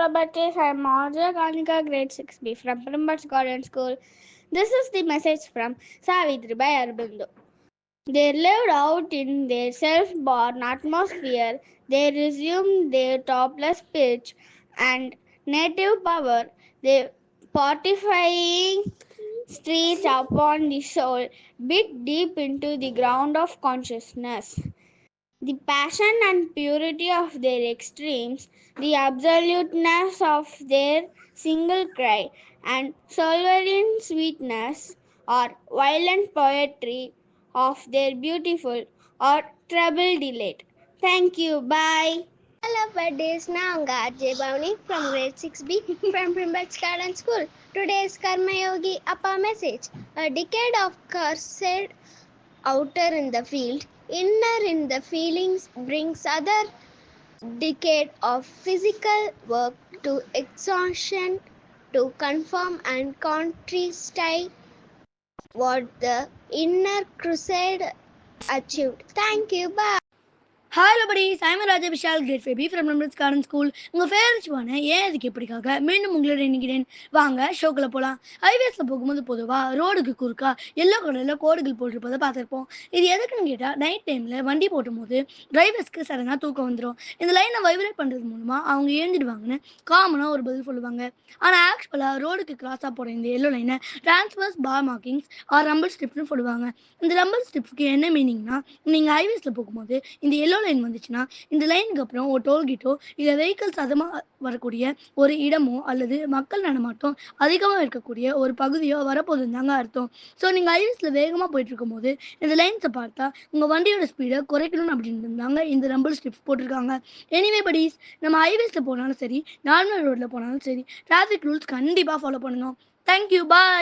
Hello, buddies. I'm Marja Kanika, grade 6B from Primber's Garden School. This is the message from Savitri by Aurobindo. They lived out in their self-born atmosphere. They resumed their topless pitch and native power. They fortifying streets upon the soul, bit deep into the ground of consciousness. The passion and purity of their extremes, the absoluteness of their single cry, and sovereign sweetness or violent poetry of their beautiful or troubled delight. Thank you. Bye. Hello buddies, நான் உங்க அஜய் பவனி from grade 6B from Primber's Garden School. Today's Karma Yogi Appa message. A decade of cursed outer in the field, inner in the feelings brings other decade of physical work to exhaustion to confirm and countryside what the inner crusade achieved. Thank you. Bye. Hello buddies I'm Raja Vishal grade 5B from Numbers Garden school. உங்கள் favourite ஷோவான ஏன் அதுக்கு எப்படிக்காக மீண்டும் உங்களோட நினைக்கிறேன். வாங்க ஷோக்கில் போகலாம். ஹைவேஸில் போகும்போது பொதுவாக ரோடுக்கு குறுக்கா எல்லோ கலரில் கோடுகள் போட்டிருப்பதை பார்த்துருப்போம். இது எதுக்குன்னு கேட்டால் நைட் டைமில் வண்டி போட்டும் போது டிரைவர்ஸ்க்கு சடனாக தூக்கம் வந்துடும். இந்த லைனை வைப்ரேட் பண்ணுறது மூலமாக அவங்க எழுந்திடுவாங்கன்னு காமனாக ஒரு பதில் சொல்லுவாங்க. ஆனால் ஆக்சுவலாக ரோடுக்கு கிராஸாக போகிற இந்த எல்லோ லைனை டிரான்ஸ்வர்ஸ் பார் மார்க்கிங்ஸ் ஆர் ரம்பிள் ஸ்ட்ரிப்ஸ்னு சொல்லுவாங்க. இந்த ரம்பிள் ஸ்ட்ரிப்ஸ்க்கு என்ன மீனிங்னா, நீங்கள் ஹைவேஸில் போகும்போது இந்த எல்லோ லைன் வந்துச்சுன்னா இந்த லைனுக்கு அப்புறம் ஒரு டோல்கேட்டோ இல்லை வெஹிக்கிள்ஸ் அதிகமாக வரக்கூடிய ஒரு இடமோ அல்லது மக்கள் நடமாட்டம் அதிகமாக இருக்கக்கூடிய ஒரு பகுதியோ வரப்போகுதுன்னு தாங்க அர்த்தம். ஸோ நீங்கள் ஹைவேஸில் வேகமாக போயிட்டு இருக்கும்போது இந்த லைன்ஸை பார்த்தா உங்கள் வண்டியோட ஸ்பீடை குறைக்கணும் அப்படின்னு தாங்க இந்த ரம்பிள் ஸ்ட்ரிப்ஸ் போட்டிருக்காங்க. எனிவே படிஸ், நம்ம ஹைவேஸில் போனாலும் சரி, நார்மல் ரோட்டில் போனாலும் சரி, டிராஃபிக் ரூல்ஸ் கண்டிப்பாக ஃபாலோ பண்ணணும். தேங்க்யூ. பாய்.